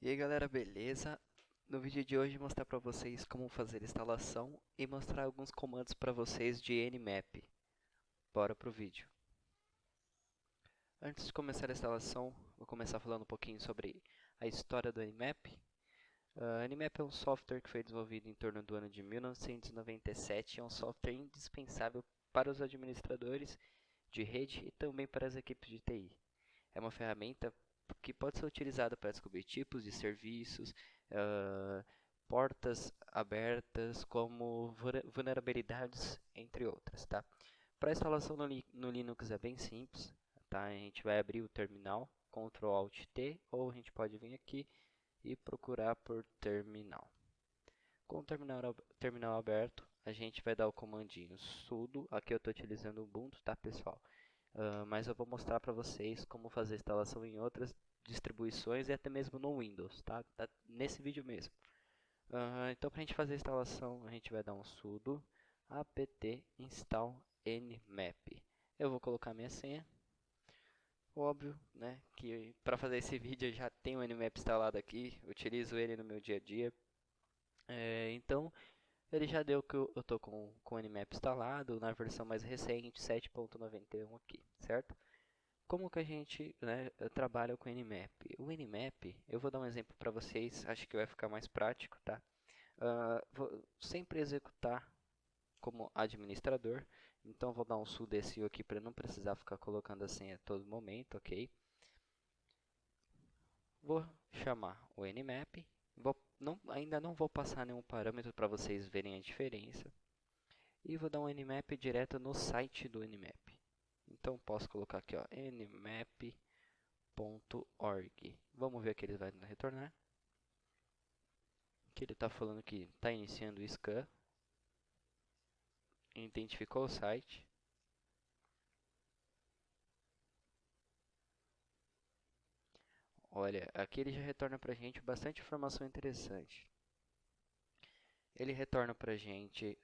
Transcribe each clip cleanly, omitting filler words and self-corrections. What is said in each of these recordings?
E aí galera, beleza? No vídeo de hoje mostrar para vocês como fazer a instalação e mostrar alguns comandos para vocês de Nmap. Bora pro vídeo. Antes de começar a instalação, vou começar falando um pouquinho sobre a história do Nmap. Nmap é um software que foi desenvolvido em torno do ano de 1997 e é um software indispensável para os administradores de rede e também para as equipes de TI. É uma ferramenta que pode ser utilizada para descobrir tipos de serviços, portas abertas, como vulnerabilidades, entre outras, tá? Para a instalação no Linux é bem simples, tá? A gente vai abrir o terminal, Ctrl Alt T, ou a gente pode vir aqui e procurar por terminal. Com o terminal aberto, a gente vai dar o comandinho sudo. Aqui eu estou utilizando o Ubuntu, tá, pessoal? Mas eu vou mostrar para vocês como fazer a instalação em outras distribuições e até mesmo no Windows, tá? Tá nesse vídeo mesmo. Então, para a gente fazer a instalação, a gente vai dar um sudo apt install nmap. Eu vou colocar minha senha. Óbvio, né, que para fazer esse vídeo eu já tenho o nmap instalado aqui, utilizo ele no meu dia a dia. Então, ele já deu que eu estou com o nmap instalado na versão mais recente, 7.91 aqui, certo? Como que a gente, né, trabalha com o Nmap? O Nmap, eu vou dar um exemplo para vocês, acho que vai ficar mais prático, tá? Vou sempre executar como administrador, então vou dar um sudo aqui para não precisar ficar colocando a senha a todo momento, ok? Vou chamar o Nmap, ainda não vou passar nenhum parâmetro para vocês verem a diferença, e vou dar um Nmap direto no site do Nmap. Então posso colocar aqui, ó, nmap.org. Vamos ver que ele vai retornar. Que ele está falando que está iniciando o scan. Identificou o site. Olha, aqui ele já retorna para a gente bastante informação interessante. Ele retorna para a gente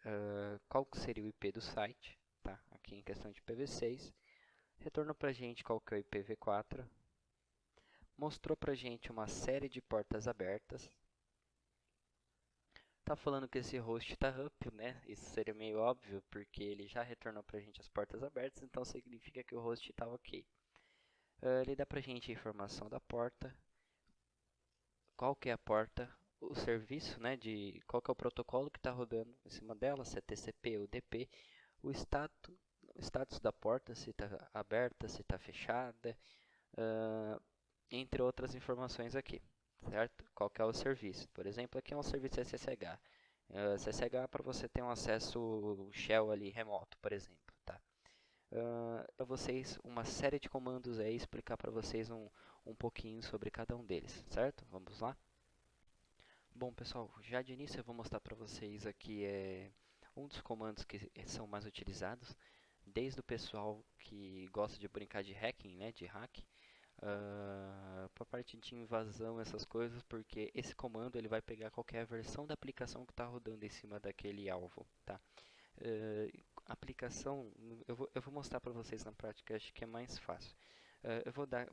qual seria o IP do site, tá? Aqui em questão de IPv6. Retornou para a gente qual que é o IPv4. Mostrou para a gente uma série de portas abertas. Tá falando que esse host está up, né? Isso seria meio óbvio, porque ele já retornou para a gente as portas abertas, então significa que o host está ok. Ele dá para a gente a informação da porta, qual que é a porta, o serviço, né, de qual que é o protocolo que está rodando em cima dela, se é TCP ou UDP, o status da porta, se está aberta, se está fechada, entre outras informações aqui, certo? Qual que é o serviço? Por exemplo, aqui é um serviço SSH. SSH para você ter um acesso shell ali remoto, por exemplo, tá? Para vocês uma série de comandos aí, explicar para vocês um pouquinho sobre cada um deles, certo? Vamos lá? Bom, pessoal, já de início eu vou mostrar para vocês aqui um dos comandos que são mais utilizados, desde o pessoal que gosta de brincar de hacking, né, de hack, para a parte de invasão, essas coisas, porque esse comando ele vai pegar qualquer versão da aplicação que está rodando em cima daquele alvo, tá? Aplicação, eu vou mostrar para vocês na prática, acho que é mais fácil.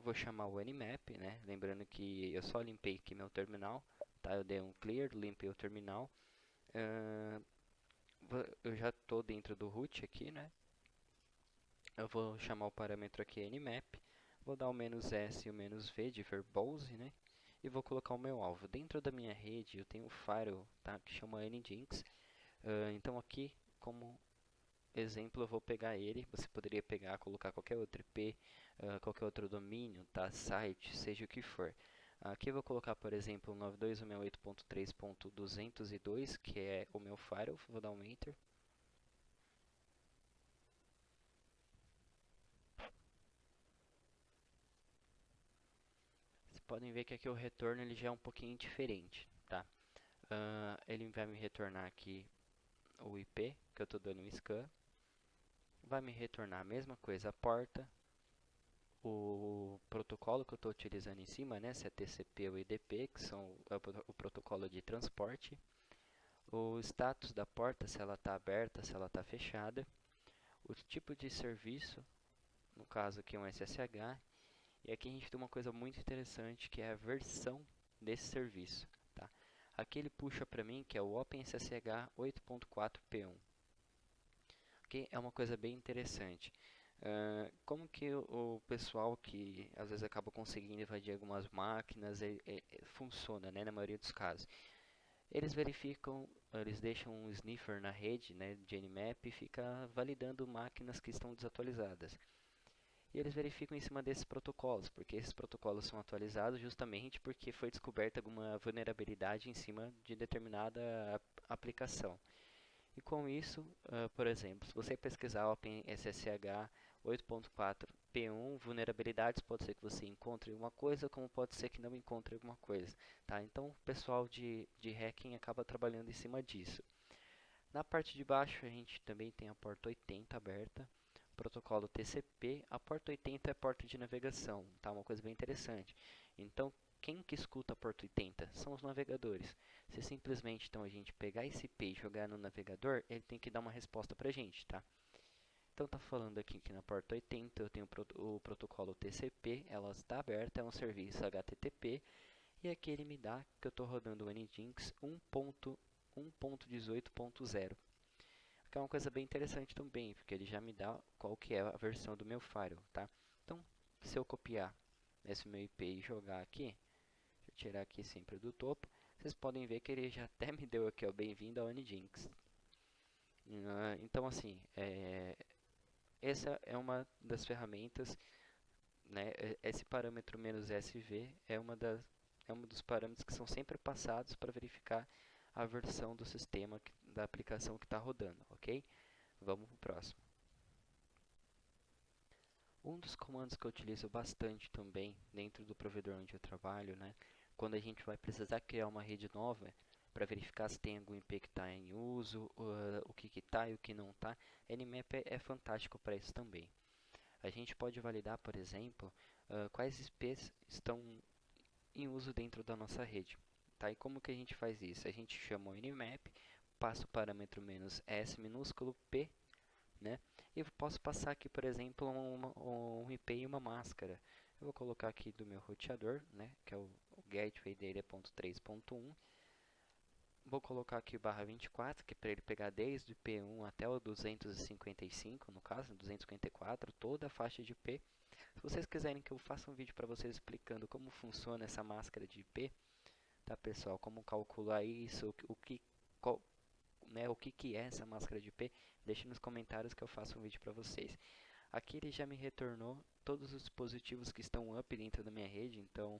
Vou chamar o nmap, né? Lembrando que eu só limpei aqui meu terminal, tá? Eu dei um clear, limpei o terminal. Eu já estou dentro do root aqui, né? Eu vou chamar o parâmetro aqui nmap, vou dar o "-s" e o "-v" de verbose, né? E vou colocar o meu alvo. Dentro da minha rede eu tenho um firewall, tá? Que chama nginx. Então aqui, como exemplo, eu vou pegar ele. Você poderia pegar, colocar qualquer outro IP, qualquer outro domínio, tá? Site, seja o que for. Aqui eu vou colocar, por exemplo, 92.168.3.202, que é o meu firewall. Vou dar um Enter. Vocês podem ver que aqui o retorno ele já é um pouquinho diferente, tá? Ele vai me retornar aqui o IP, que eu estou dando um scan. Vai me retornar a mesma coisa, a porta, o protocolo que eu estou utilizando em cima, né, se é TCP ou UDP, que são o protocolo de transporte, o status da porta, se ela está aberta, se ela está fechada, o tipo de serviço, no caso aqui é um SSH, e aqui a gente tem uma coisa muito interessante que é a versão desse serviço, tá? Aqui ele puxa para mim que é o OpenSSH 8.4p1, que é uma coisa bem interessante. Como que o pessoal que às vezes acaba conseguindo invadir algumas máquinas funciona, né, na maioria dos casos? Eles verificam, eles deixam um sniffer na rede, né, de Nmap e fica validando máquinas que estão desatualizadas. E eles verificam em cima desses protocolos, porque esses protocolos são atualizados justamente porque foi descoberta alguma vulnerabilidade em cima de determinada aplicação. E com isso, por exemplo, se você pesquisar OpenSSH 8.4p1 vulnerabilidades, pode ser que você encontre alguma coisa, como pode ser que não encontre alguma coisa, tá? Então, o pessoal de hacking acaba trabalhando em cima disso. Na parte de baixo, a gente também tem a porta 80 aberta, protocolo TCP. A porta 80 é a porta de navegação, tá? Uma coisa bem interessante. Então, quem que escuta a porta 80? São os navegadores. Se simplesmente então a gente pegar esse IP e jogar no navegador, ele tem que dar uma resposta pra gente, tá? Então tá falando aqui que na porta 80 eu tenho o protocolo TCP, ela está aberta, é um serviço HTTP, e aqui ele me dá que eu estou rodando o Nginx 1.18.0. Que é uma coisa bem interessante também, porque ele já me dá qual que é a versão do meu firewall, tá? Então, se eu copiar esse meu IP e jogar aqui, deixa eu tirar aqui sempre do topo, vocês podem ver que ele já até me deu aqui, ó, bem-vindo ao Nginx. Então, assim, essa é uma das ferramentas, né? Esse parâmetro "-sv" é um dos parâmetros que são sempre passados para verificar a versão do sistema, da aplicação que está rodando, ok? Vamos para o próximo. Um dos comandos que eu utilizo bastante também dentro do provedor onde eu trabalho, né, quando a gente vai precisar criar uma rede nova para verificar se tem algum IP que está em uso, o que está e o que não está, Nmap é fantástico para isso também. A gente pode validar, por exemplo, quais IPs estão em uso dentro da nossa rede. Tá? E como que a gente faz isso? A gente chama o Nmap, passa o parâmetro "-s" minúsculo p, né? E eu posso passar aqui, por exemplo, um IP e uma máscara. Eu vou colocar aqui do meu roteador, né? Que é o gateway dele é .3.1. Vou colocar aqui o /24, que é para ele pegar desde o IP1 até o 255, no caso, 254, toda a faixa de IP. Se vocês quiserem que eu faça um vídeo para vocês explicando como funciona essa máscara de IP, tá, pessoal? Como calcular isso, o que é essa máscara de IP, deixe nos comentários que eu faço um vídeo para vocês. Aqui ele já me retornou todos os dispositivos que estão up dentro da minha rede, então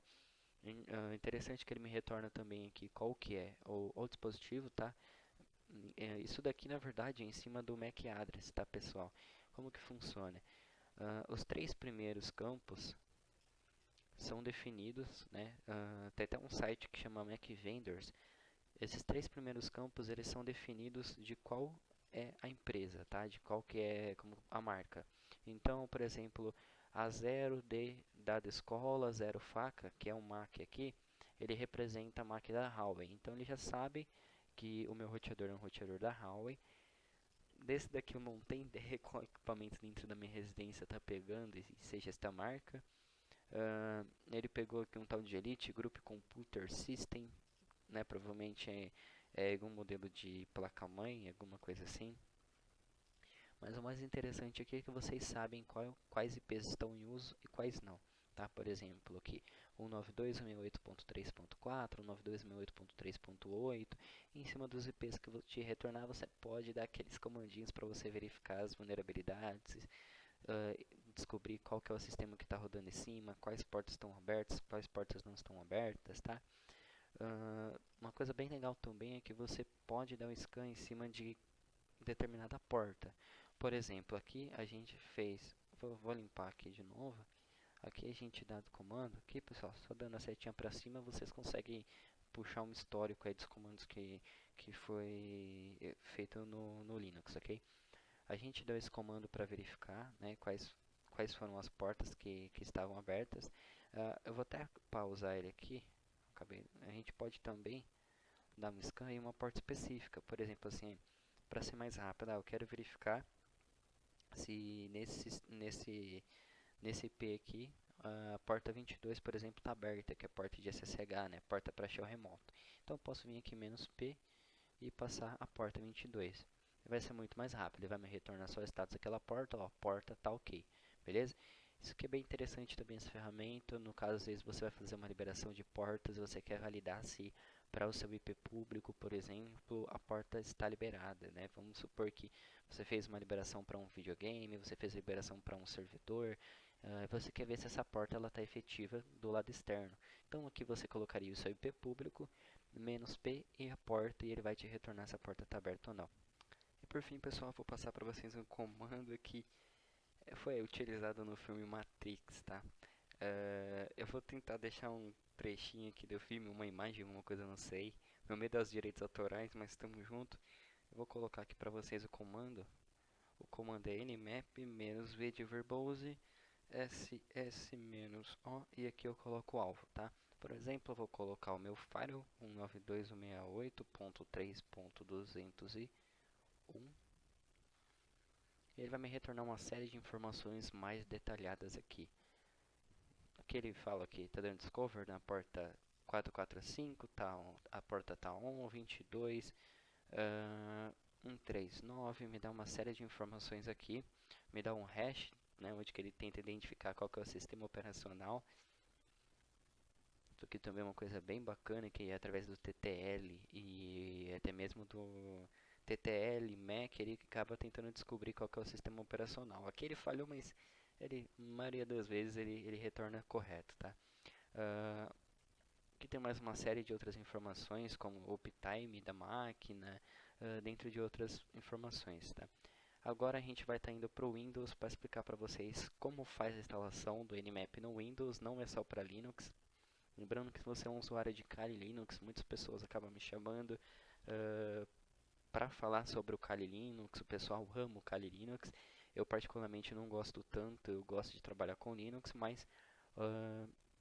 interessante que ele me retorna também aqui qual que é o dispositivo, tá? Isso daqui na verdade é em cima do MAC address, tá, pessoal? Como que funciona? Os 3 primeiros campos são definidos, né? Tem até um site que chama Mac Vendors. Esses 3 primeiros campos eles são definidos de qual é a empresa, tá? De qual que é como a marca. Então, por exemplo, a 0 de dada escola, 0 faca, que é um MAC aqui, ele representa a MAC da Huawei. Então ele já sabe que o meu roteador é um roteador da Huawei. Desse daqui eu não tenho ideia qual equipamento dentro da minha residência está pegando e seja esta marca. Ele pegou aqui um tal de Elite Group Computer System, né? Provavelmente é algum modelo de placa-mãe, alguma coisa assim. Mas o mais interessante aqui é que vocês sabem quais IPs estão em uso e quais não. Tá? Por exemplo, aqui 192.168.3.4, 192.168.3.8. Em cima dos IPs que eu vou te retornar, você pode dar aqueles comandinhos para você verificar as vulnerabilidades, descobrir qual que é o sistema que está rodando em cima, quais portas estão abertas, quais portas não estão abertas, tá? Uma coisa bem legal também é que você pode dar um scan em cima de determinada porta. Por exemplo, aqui a gente fez, vou limpar aqui de novo. Aqui a gente dá do comando, aqui pessoal, só dando a setinha para cima vocês conseguem puxar um histórico aí dos comandos que foi feito no Linux, ok? A gente deu esse comando para verificar, né, quais foram as portas que estavam abertas. Eu vou até pausar ele aqui. A gente pode também dar um scan em uma porta específica, por exemplo, assim, para ser mais rápido, eu quero verificar se nesse IP aqui, a porta 22, por exemplo, está aberta, que é a porta de SSH, né? Porta para shell remoto. Então eu posso vir aqui "-p" e passar a porta 22. Vai ser muito mais rápido, ele vai me retornar só o status daquela porta, ó, a porta tá ok, beleza? Isso aqui é bem interessante também, essa ferramenta. No caso, às vezes você vai fazer uma liberação de portas e você quer validar se para o seu IP público, por exemplo, a porta está liberada, né? Vamos supor que você fez uma liberação para um videogame, você fez liberação para um servidor, você quer ver se essa porta está efetiva do lado externo. Então aqui você colocaria o seu IP público, "-p" e a porta, e ele vai te retornar se a porta está aberta ou não. E por fim, pessoal, vou passar para vocês um comando que foi utilizado no filme Matrix, tá? Eu vou tentar deixar um trechinho aqui do filme, uma imagem, alguma coisa, não sei. Meu medo é os direitos autorais, mas estamos junto. Eu vou colocar aqui para vocês o comando. O comando é nmap-v de verbose ss-o, e aqui eu coloco o alvo, tá? Por exemplo, eu vou colocar o meu firewall 192.168.3.201. Ele vai me retornar uma série de informações mais detalhadas aqui. Aqui ele fala que está dando discover na porta 445, a porta está on, 22, 139, me dá uma série de informações aqui, me dá um hash, né, onde que ele tenta identificar qual que é o sistema operacional. Isso aqui também é uma coisa bem bacana, que é através do TTL e até mesmo do TTL, MAC, ele acaba tentando descobrir qual que é o sistema operacional. Aqui ele falhou, mas ele, maioria das vezes ele retorna correto, tá? Aqui tem mais uma série de outras informações, como o uptime da máquina, dentro de outras informações, tá? Agora a gente vai estar indo para o Windows para explicar para vocês como faz a instalação do Nmap no Windows. Não é só para Linux. Lembrando que se você é um usuário de Kali Linux, muitas pessoas acabam me chamando para falar sobre o Kali Linux. O pessoal ama o Kali Linux. Eu particularmente não gosto tanto, eu gosto de trabalhar com Linux, mas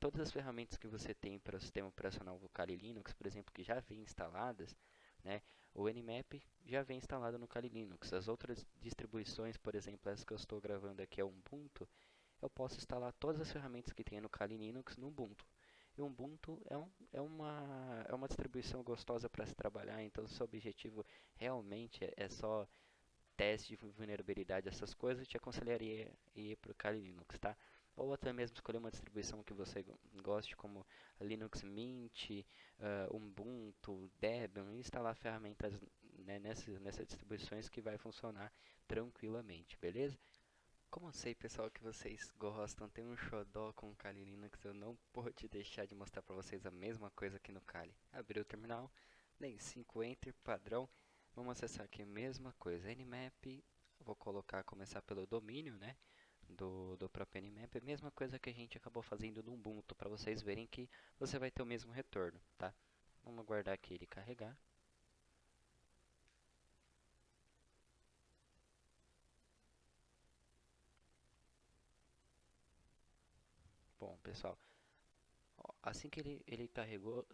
todas as ferramentas que você tem para o sistema operacional do Kali Linux, por exemplo, que já vêm instaladas, né, o Nmap já vem instalado no Kali Linux. As outras distribuições, por exemplo, as que eu estou gravando aqui é o Ubuntu, eu posso instalar todas as ferramentas que tem no Kali Linux no Ubuntu. E o Ubuntu é uma distribuição gostosa para se trabalhar, então se o seu objetivo realmente é só teste de vulnerabilidade, essas coisas, eu te aconselharia ir para o Kali Linux, tá? Ou até mesmo escolher uma distribuição que você goste, como Linux Mint, Ubuntu, Debian, e instalar ferramentas, né, nessas distribuições, que vai funcionar tranquilamente, beleza? Como eu sei, pessoal, que vocês gostam, tem um xodó com o Kali Linux, eu não pude deixar de mostrar para vocês a mesma coisa aqui no Kali. Abrir o terminal, dei 5 Enter, padrão. Vamos acessar aqui a mesma coisa, Nmap, vou começar pelo domínio, né, do próprio Nmap, a mesma coisa que a gente acabou fazendo no Ubuntu, para vocês verem que você vai ter o mesmo retorno, tá? Vamos aguardar aqui ele carregar. Bom, pessoal, assim que ele carregou,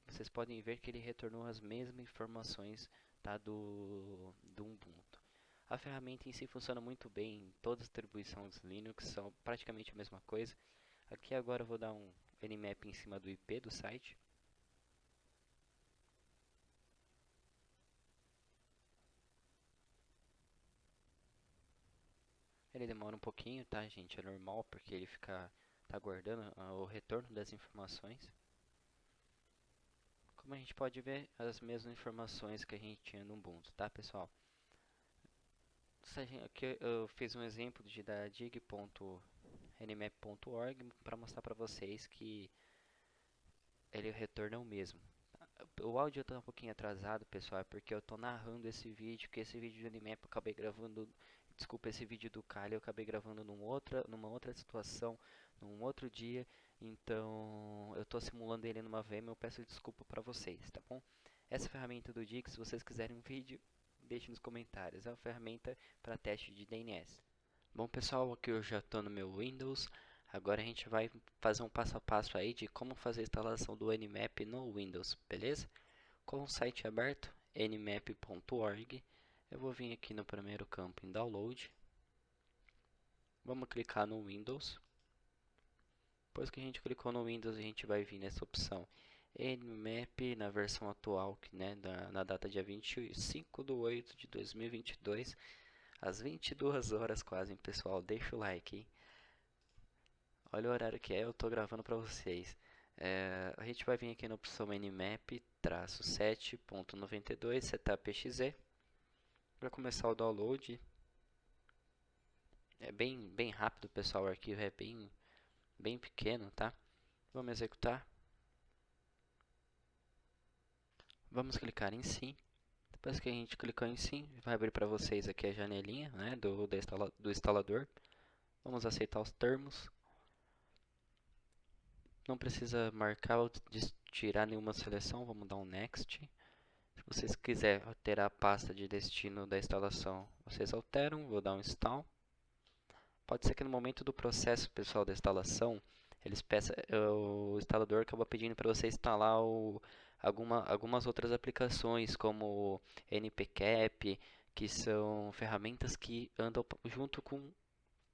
vocês podem ver que ele retornou as mesmas informações, tá, do Ubuntu. A ferramenta em si funciona muito bem em todas as distribuições Linux, são praticamente a mesma coisa. Aqui agora eu vou dar um Nmap em cima do IP do site. Ele demora um pouquinho, tá, gente? É normal, porque ele tá aguardando o retorno das informações. Como a gente pode ver, as mesmas informações que a gente tinha no Ubuntu, tá, pessoal? Aqui eu fiz um exemplo da dig.nmap.org para mostrar para vocês que ele retorna o mesmo. O áudio está um pouquinho atrasado, pessoal, é porque eu estou narrando esse vídeo, que esse vídeo do Nmap eu acabei gravando, desculpa, esse vídeo do Kali eu acabei gravando numa outra situação, num outro dia, então eu estou simulando ele numa VM, eu peço desculpa para vocês, tá bom? Essa ferramenta do Dig, se vocês quiserem um vídeo, deixe nos comentários, é uma ferramenta para teste de DNS. Bom, pessoal, aqui eu já estou no meu Windows. Agora a gente vai fazer um passo a passo aí de como fazer a instalação do Nmap no Windows, beleza? Com o site aberto, nmap.org, eu vou vir aqui no primeiro campo em Download. Vamos clicar no Windows. Depois que a gente clicou no Windows, a gente vai vir nessa opção Nmap na versão atual, né, na data dia 25/8/2022, às 22 horas quase, hein, pessoal. Deixa o like, hein? Olha o horário que é, eu tô gravando para vocês. A gente vai vir aqui na opção Nmap-7.92 setup.exe. Para começar o download, é bem rápido, pessoal. O arquivo é bem pequeno, tá? Vamos executar. Vamos clicar em sim. Depois que a gente clicou em sim, vai abrir para vocês aqui a janelinha, né, do instalador. Vamos aceitar os termos. Não precisa marcar ou tirar nenhuma seleção, vamos dar um next. Se vocês quiserem alterar a pasta de destino da instalação, vocês alteram, vou dar um install. Pode ser que no momento do processo, pessoal, da instalação, o instalador acaba pedindo para você instalar algumas outras aplicações, como npcap, que são ferramentas que andam junto com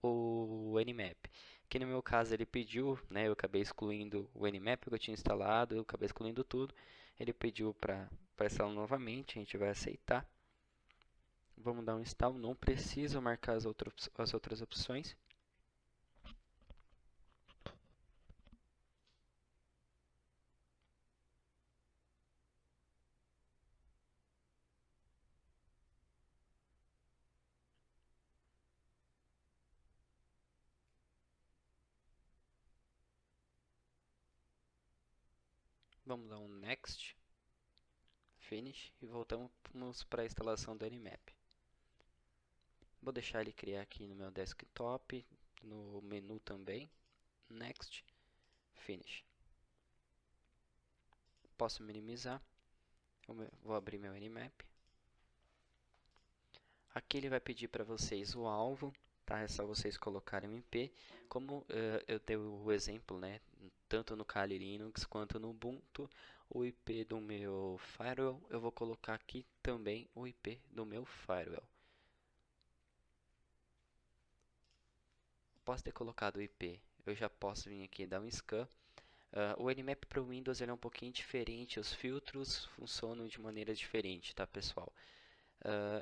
o Nmap. Que no meu caso ele pediu, né, eu acabei excluindo o Nmap que eu tinha instalado, eu acabei excluindo tudo. Ele pediu para instalar novamente, a gente vai aceitar. Vamos dar um install, não precisa marcar as outras opções. Vamos dar um next, finish e voltamos para a instalação do Nmap. Vou deixar ele criar aqui no meu desktop, no menu também, next, finish. Posso minimizar, vou abrir meu Nmap. Aqui ele vai pedir para vocês o alvo, tá? É só vocês colocarem o IP. Como eu dei o exemplo, né? Tanto no Kali Linux quanto no Ubuntu, o IP do meu firewall, eu vou colocar aqui também o IP do meu firewall. Posso ter colocado o IP, eu já posso vir aqui e dar um scan. O Nmap para o Windows ele é um pouquinho diferente, os filtros funcionam de maneira diferente, tá, pessoal?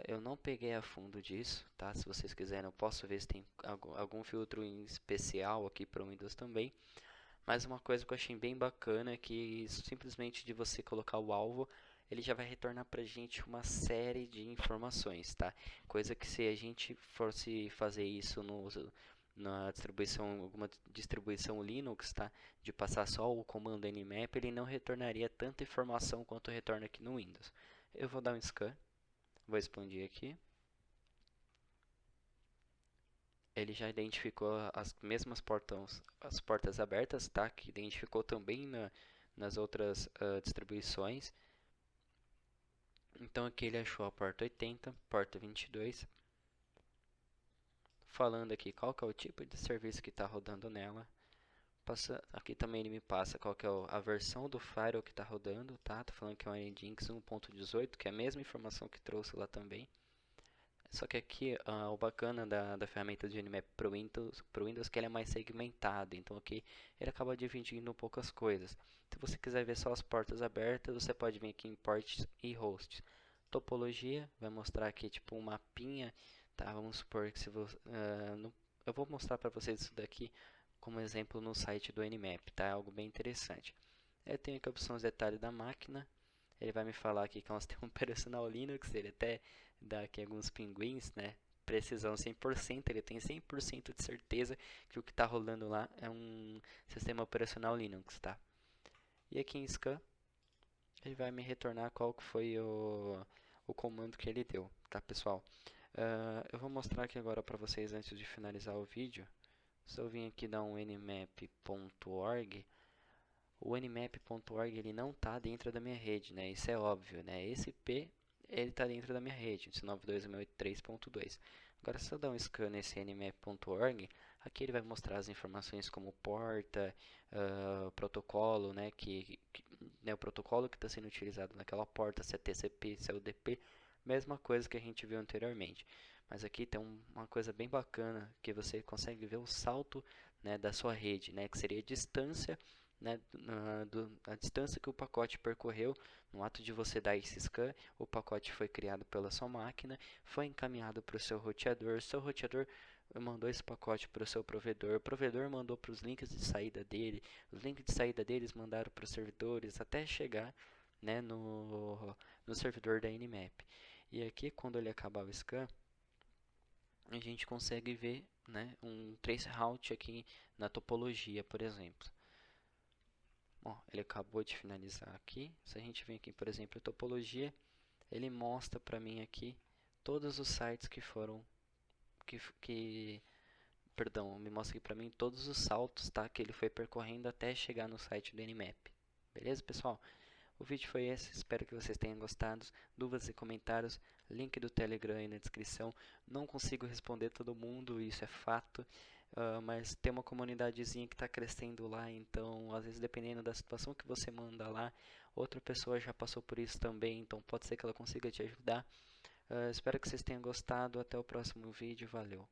Eu não peguei a fundo disso, tá? Se vocês quiserem, eu posso ver se tem algum filtro em especial aqui para o Windows também. Mas uma coisa que eu achei bem bacana é que simplesmente de você colocar o alvo, ele já vai retornar para a gente uma série de informações, tá? Coisa que se a gente fosse fazer isso na distribuição, alguma distribuição Linux, tá? De passar só o comando nmap, ele não retornaria tanta informação quanto retorna aqui no Windows. Eu vou dar um scan. Vou expandir aqui. Ele já identificou as mesmas as portas abertas, tá? Que identificou também nas outras distribuições. Então aqui ele achou a porta 80, porta 22. Falando aqui qual que é o tipo de serviço que está rodando nela. Aqui também ele me passa qual que é a versão do firewall que está rodando, tá? Tô falando que é o Nginx 1.18, que é a mesma informação que trouxe lá também. Só que aqui o bacana da ferramenta de Nmap para o Windows é que ele é mais segmentado. Então aqui ele acaba dividindo poucas coisas. Se você quiser ver só as portas abertas, você pode vir aqui em ports e hosts. Topologia vai mostrar aqui tipo um mapinha, tá? Vamos supor que se você, eu vou mostrar para vocês isso daqui como exemplo no site do Nmap, tá? É algo bem interessante. Eu tenho aqui a opção de detalhe da máquina. Ele vai me falar aqui que é um sistema operacional Linux, ele até dá aqui alguns pinguins, né? Precisão 100%, ele tem 100% de certeza que o que está rolando lá é um sistema operacional Linux, tá? E aqui em scan, ele vai me retornar qual que foi o comando que ele deu, tá, pessoal? Eu vou mostrar aqui agora para vocês antes de finalizar o vídeo. Se eu vim aqui dar um nmap.org, o nmap.org ele não está dentro da minha rede, né? Isso é óbvio, né? Esse IP ele está dentro da minha rede, 192.168.3.2. Agora, se eu dar um scan nesse nmap.org, aqui ele vai mostrar as informações como porta, protocolo, né? Né, o protocolo que está sendo utilizado naquela porta, se é TCP, se é UDP, mesma coisa que a gente viu anteriormente. Mas aqui tem uma coisa bem bacana, que você consegue ver o salto né, da sua rede, né, que seria a distância, né, a distância que o pacote percorreu no ato de você dar esse scan. O pacote foi criado pela sua máquina, foi encaminhado para o seu roteador mandou esse pacote para o seu provedor, o provedor mandou para os links de saída dele, os links de saída deles mandaram para os servidores até chegar, né, no servidor da Nmap. E aqui, quando ele acabar o scan, a gente consegue ver, né, um traceroute aqui na topologia, por exemplo. Bom, ele acabou de finalizar aqui. Se a gente vem aqui, por exemplo, topologia, ele mostra para mim aqui todos os sites que foram perdão, me mostra aqui para mim todos os saltos, tá, que ele foi percorrendo até chegar no site do Nmap. Beleza, pessoal? O vídeo foi esse, espero que vocês tenham gostado. Dúvidas e comentários, link do Telegram aí na descrição. Não consigo responder todo mundo, isso é fato, mas tem uma comunidadezinha que está crescendo lá, então às vezes dependendo da situação que você manda lá, outra pessoa já passou por isso também, então pode ser que ela consiga te ajudar. Espero que vocês tenham gostado, até o próximo vídeo, valeu!